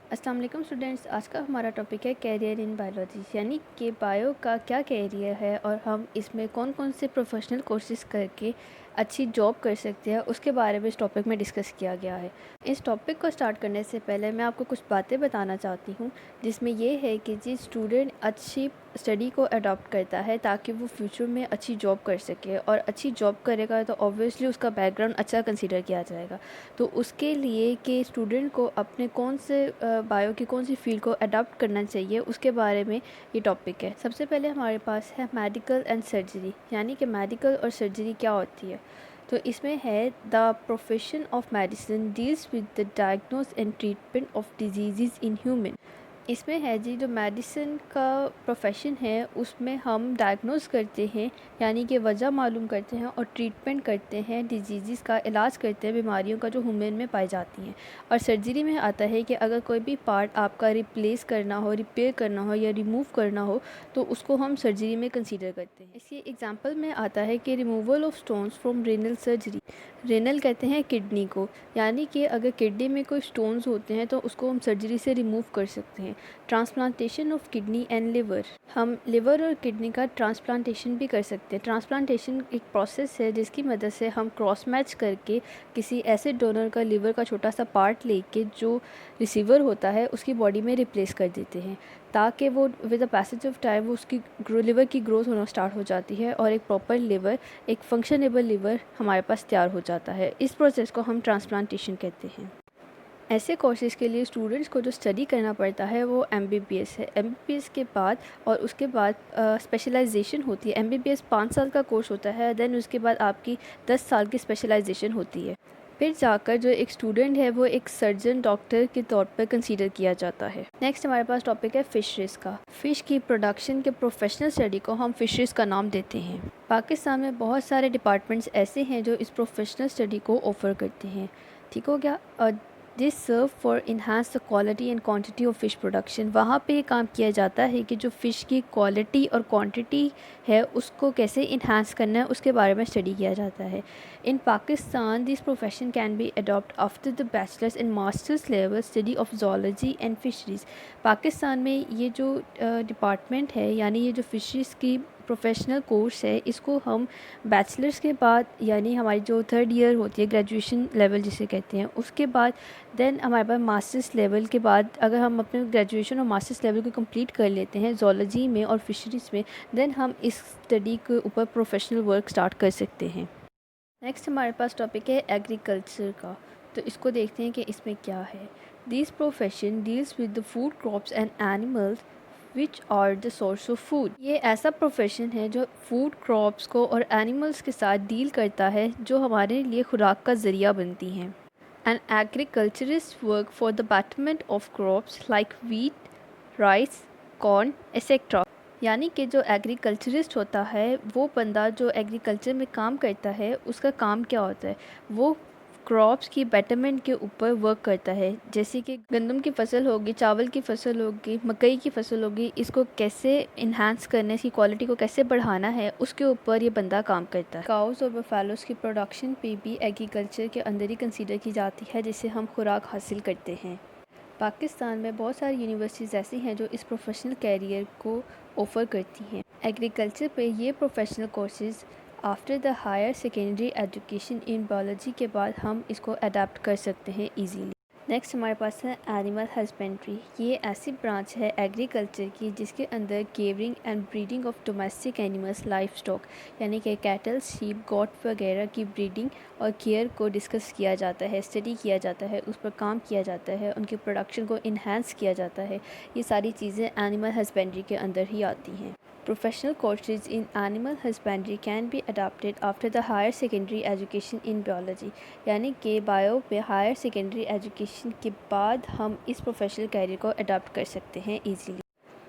अस्सलाम वालेकुम स्टूडेंट्स। आज का हमारा टॉपिक है कैरियर इन बायोलॉजी, यानी कि बायो का क्या कैरियर है और हम इसमें कौन कौन से प्रोफेशनल कोर्सेज करके अच्छी जॉब कर सकते हैं, उसके बारे में इस टॉपिक में डिस्कस किया गया है। इस टॉपिक को स्टार्ट करने से पहले मैं आपको कुछ बातें बताना चाहती हूँ, जिसमें ये है कि जिस स्टूडेंट अच्छी स्टडी को अडॉप्ट करता है ताकि वो फ्यूचर में अच्छी जॉब कर सके, और अच्छी जॉब करेगा तो ऑब्वियसली उसका बैकग्राउंड अच्छा कंसीडर किया जाएगा। तो उसके लिए कि स्टूडेंट को अपने कौन से बायो की कौन सी फील्ड को अडॉप्ट करना चाहिए, उसके बारे में ये टॉपिक है। सबसे पहले हमारे पास है मेडिकल एंड सर्जरी, यानी कि मेडिकल और सर्जरी क्या होती है। तो इसमें है the profession of medicine deals with the diagnose and treatment of disease in human. इसमें है जी, जो मेडिसिन का प्रोफेशन है उसमें हम डायग्नोस करते हैं, यानी कि वजह मालूम करते हैं, और ट्रीटमेंट करते हैं, डिजीज़ का इलाज करते हैं, बीमारियों का जो ह्यूमन में पाई जाती हैं। और सर्जरी में आता है कि अगर कोई भी पार्ट आपका रिप्लेस करना हो, रिपेयर करना हो या रिमूव करना हो, तो उसको हम सर्जरी में कंसीडर करते हैं। इसी एग्जांपल में आता है कि removal of stones from renal surgery. Renal कहते हैं किडनी को, यानी कि अगर किडनी में कोई स्टोन्स होते हैं तो उसको हम सर्जरी से रिमूव कर सकते हैं। Transplantation of kidney and liver, हम लिवर और किडनी का ट्रांसप्लांटेशन भी कर सकते हैं। ट्रांसप्लांटेशन एक प्रोसेस है जिसकी मदद से हम क्रॉस मैच करके किसी ऐसे डोनर का लिवर का छोटा सा पार्ट लेके जो रिसीवर होता है उसकी बॉडी में रिप्लेस कर देते हैं, ताकि वो with the passage of time वो उसकी लिवर की ग्रोथ होना स्टार्ट हो जाती है और एक प्रॉपर लिवर, एक फंक्शनेबल लिवर हमारे पास तैयार हो जाता है। इस प्रोसेस को हम ट्रांसप्लांटेशन कहते हैं। ऐसे कोर्सेज के लिए स्टूडेंट्स को जो स्टडी करना पड़ता है वो एमबीबीएस है। एमबीबीएस के बाद और उसके बाद स्पेशलाइजेशन होती है। एमबीबीएस 5 साल का कोर्स होता है, देन उसके बाद आपकी 10 साल की स्पेशलाइजेशन होती है। फिर जाकर जो एक स्टूडेंट है वो एक सर्जन डॉक्टर के तौर पर कंसीडर किया जाता है। नेक्स्ट हमारे पास टॉपिक है फिशरीज़ का। फ़िश की प्रोडक्शन के प्रोफेशनल स्टडी को हम फिशरीज़ का नाम देते हैं। पाकिस्तान में बहुत सारे डिपार्टमेंट्स ऐसे हैं जो इस प्रोफेशनल स्टडी को ऑफ़र करते हैं। ठीक हो गया। This serve for enhance the quality and quantity of fish production. वहाँ पे काम किया जाता है कि जो फ़िश की क्वालिटी और क्वांटिटी है उसको कैसे इन्हांस करना है, उसके बारे में स्टडी किया जाता है। In Pakistan this profession can be adopt after the bachelors and masters level study of zoology and fisheries. Pakistan में ये जो डिपार्टमेंट है, यानी ये जो फिशरीज़ की प्रोफेशनल कोर्स है, इसको हम बैचलर्स के बाद, यानी हमारी जो 3rd ईयर होती है, ग्रेजुएशन लेवल जिसे कहते हैं, उसके बाद देन हमारे पास मास्टर्स लेवल के बाद अगर हम अपने ग्रेजुएशन और मास्टर्स लेवल को कंप्लीट कर लेते हैं जोलॉजी में और फिशरीज़ में, देन हम इस स्टडी के ऊपर प्रोफेशनल वर्क स्टार्ट कर सकते हैं। नेक्स्ट हमारे पास टॉपिक है एग्रीकल्चर का। तो इसको देखते हैं कि इसमें क्या है। This profession deals with the food crops and animals which are the source of food. ये ऐसा प्रोफेशन है जो फूड क्रॉप्स को और एनिमल्स के साथ डील करता है जो हमारे लिए खुराक का ज़रिया बनती हैं। And agriculturist work for the betterment of crops like wheat, rice, corn etcetera. यानी कि जो एग्रीकल्चरिस्ट होता है वो बंदा जो एग्रीकल्चर में काम करता है, उसका काम क्या होता है, वो क्रॉप्स की बेटरमेंट के ऊपर वर्क करता है। जैसे कि गंदम की फसल होगी, चावल की फसल होगी, मकई की फसल होगी, इसको कैसे इन्हांस करना है, इसकी क्वालिटी को कैसे बढ़ाना है, उसके ऊपर ये बंदा काम करता है। काउस और बफेलोस की प्रोडक्शन पे भी एग्रीकल्चर के अंदर ही कंसीडर की जाती है, जिससे हम खुराक हासिल करते हैं। पाकिस्तान में बहुत सारी यूनिवर्सिटीज़ ऐसी हैं जो इस प्रोफेशनल कैरियर को ऑफ़र करती हैं। एग्रीकल्चर पे ये professional courses after the higher secondary education in biology के बाद हम इसको अडेप्ट कर सकते हैं ईजीली। नेक्स्ट हमारे पास है एनिमल हस्बेंड्री। ये ऐसी ब्रांच है एग्रीकल्चर की जिसके अंदर caring and breeding of domestic animals, life stock, यानी कि कैटल, शीप, गॉट वगैरह की ब्रीडिंग और केयर को डिस्कस किया जाता है, स्टडी किया जाता है, उस पर काम किया जाता है, उनकी प्रोडक्शन को इन्हांस किया जाता है। ये सारी चीज़ें एनिमल हस्बेंड्री के अंदर ही आती हैं। Professional courses in animal husbandry can be adopted after the higher secondary education in biology। यानी कि बायो में हायर सेकेंडरी एजुकेशन के बाद हम इस प्रोफेशनल कैरियर को अडॉप्ट कर सकते हैं ईजीली।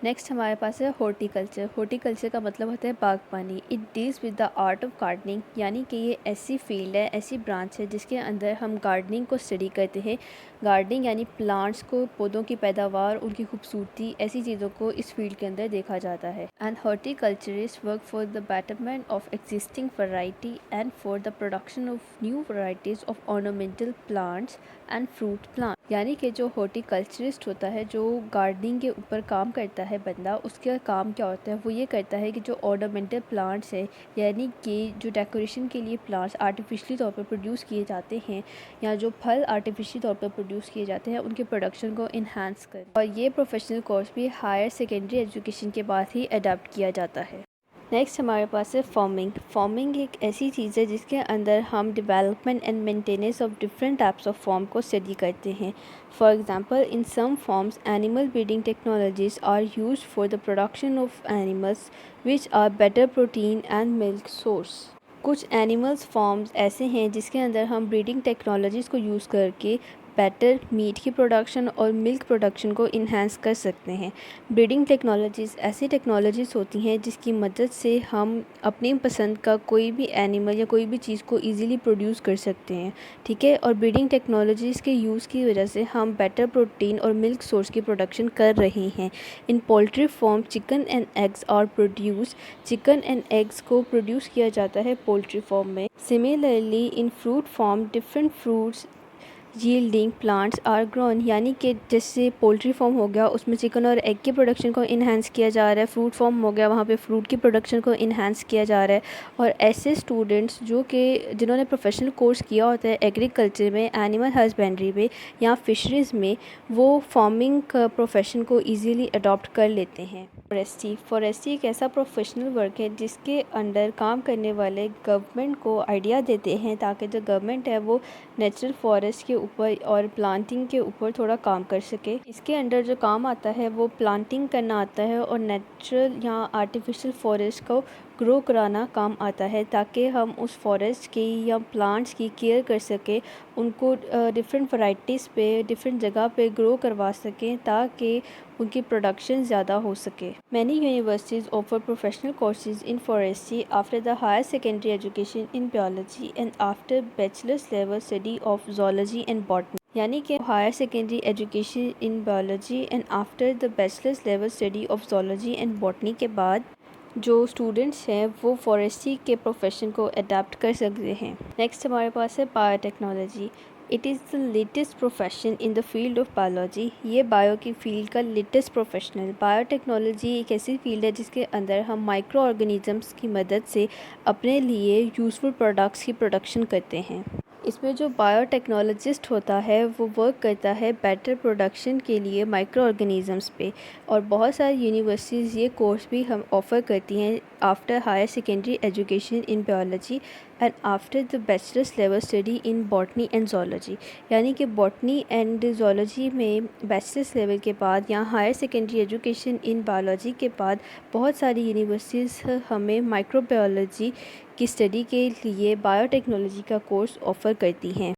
नेक्स्ट हमारे पास है हॉर्टिकल्चर। हॉर्टिकल्चर का मतलब होता है बागबानी। It deals with the art of gardening, यानी कि ये ऐसी फील्ड है, ऐसी ब्रांच है जिसके अंदर हम गार्डनिंग को स्टडी करते हैं। गार्डनिंग यानी प्लांट्स को, पौधों की पैदावार, उनकी खूबसूरती, ऐसी चीज़ों को इस फील्ड के अंदर देखा जाता है। And horticulturist work for the betterment of existing variety and for the production of new varieties of ornamental plants and fruit plant. یعنی کہ جو ہارٹیکلچرسٹ ہوتا ہے، جو گارڈننگ کے اوپر کام کرتا ہے بندہ، اس کا کام کیا ہوتا ہے؟ وہ یہ کرتا ہے کہ جو آرنامنٹل پلانٹس ہے، یعنی کہ جو ڈیکوریشن کے لیے پلانٹس آرٹیفیشلی طور پر پروڈیوس کیے جاتے ہیں، یا جو پھل آرٹیفیشلی طور پر پروڈیوس کیے جاتے ہیں، ان کے پروڈکشن کو انہانس کریں۔ اور یہ پروفیشنل کورس بھی ہائر سیکنڈری ایجوکیشن کے بعد ہی اڈاپٹ کیا جاتا ہے۔ نیکسٹ ہمارے پاس ہے فارمنگ۔ فارمنگ ایک ایسی چیز ہے جس کے اندر ہم development and maintenance of different types of farm کو اسٹڈی کرتے ہیں۔ For example, in some farms animal breeding technologies are used for the production of animals which are better protein and milk source. کچھ animals farms ایسے ہیں جس کے اندر ہم بریڈنگ ٹیکنالوجیز کو یوز کر کے بیٹر میٹ کی پروڈکشن اور ملک پروڈکشن کو انہانس کر سکتے ہیں۔ بریڈنگ ٹیکنالوجیز ایسی ٹیکنالوجیز ہوتی ہیں جس کی مدد سے ہم اپنی پسند کا کوئی بھی اینیمل یا کوئی بھی چیز کو ایزیلی پروڈیوس کر سکتے ہیں، ٹھیک ہے؟ اور بریڈنگ ٹیکنالوجیز کے یوز کی وجہ سے ہم بیٹر پروٹین اور ملک سورس کی پروڈکشن کر رہے ہیں۔ In poultry farm chicken and eggs are produce. Chicken and eggs کو پروڈیوس کیا جاتا ہے پولٹری فارم میں۔ Similarly in fruit farm different fruits yielding plants are grown, یعنی کہ جیسے پولٹری فارم ہو گیا، اس میں چکن اور ایگ کی پروڈکشن کو انہانس کیا جا رہا ہے، فروٹ فارم ہو گیا، وہاں پہ فروٹ کی پروڈکشن کو انہانس کیا جا رہا ہے۔ اور ایسے اسٹوڈنٹس جنہوں نے پروفیشنل کورس کیا ہوتا ہے ایگریکلچر میں، اینیمل ہسبینڈری میں یا فشریز میں، وہ فارمنگ کا پروفیشن کو ایزیلی اڈاپٹ کر لیتے ہیں۔ فارسٹری ایک ایسا پروفیشنل ورک ہے جس کے انڈر کام کرنے والے گورنمنٹ کو آئیڈیا دیتے ہیں تاکہ جو گورنمنٹ ہے وہ نیچرل فارسٹ کے اوپر اور پلانٹنگ کے اوپر تھوڑا کام کر سکے۔ اس کے انڈر جو کام آتا ہے وہ پلانٹنگ کرنا آتا ہے اور نیچرل یا آرٹیفیشل فارسٹ کو گرو کرانا کام آتا ہے، تاکہ ہم اس فارسٹ کی یا پلانٹس کی کیئر کر سکیں، ان کو ڈفرینٹ ورائٹیز پہ ڈفرینٹ جگہ پہ گرو کروا سکیں تاکہ ان کی پروڈکشن زیادہ ہو سکے۔ Many universities offer professional courses in forestry after the higher secondary education in biology and after bachelors level study of zoology and botany۔ یعنی کہ higher secondary education in biology and after the bachelors level study of zoology and botany کے بعد جو students ہیں وہ forestry کے profession کو adapt کر سکتے ہیں۔ نیکسٹ ہمارے پاس ہے bio technology. It is the latest profession in the field of biology. یہ بایو کی فیلڈ کا لیٹسٹ پروفیشنل۔ بایو ٹیکنالوجی ایک ایسی فیلڈ ہے جس کے اندر ہم مائکرو آرگنیزمس کی مدد سے اپنے لیے یوزفل پروڈکٹس کی پروڈکشن کرتے ہیں۔ اس میں جو بایو ٹیکنالوجسٹ ہوتا ہے وہ ورک کرتا ہے بیٹر پروڈکشن کے لیے مائکرو آرگنیزمس پہ، اور بہت ساری یونیورسٹیز یہ کورس بھی ہم آفر کرتی ہیں after higher secondary education in biology and after the bachelors level study in botany and zoology۔ یعنی کہ باٹنی اینڈ zoology میں بیچلرس لیول کے بعد یا higher secondary education in biology کے بعد بہت ساری یونیورسٹیز ہمیں مائکرو بایولوجی کی اسٹڈی کے لیے بایو ٹیکنالوجی کا کورس آفر کرتی ہیں۔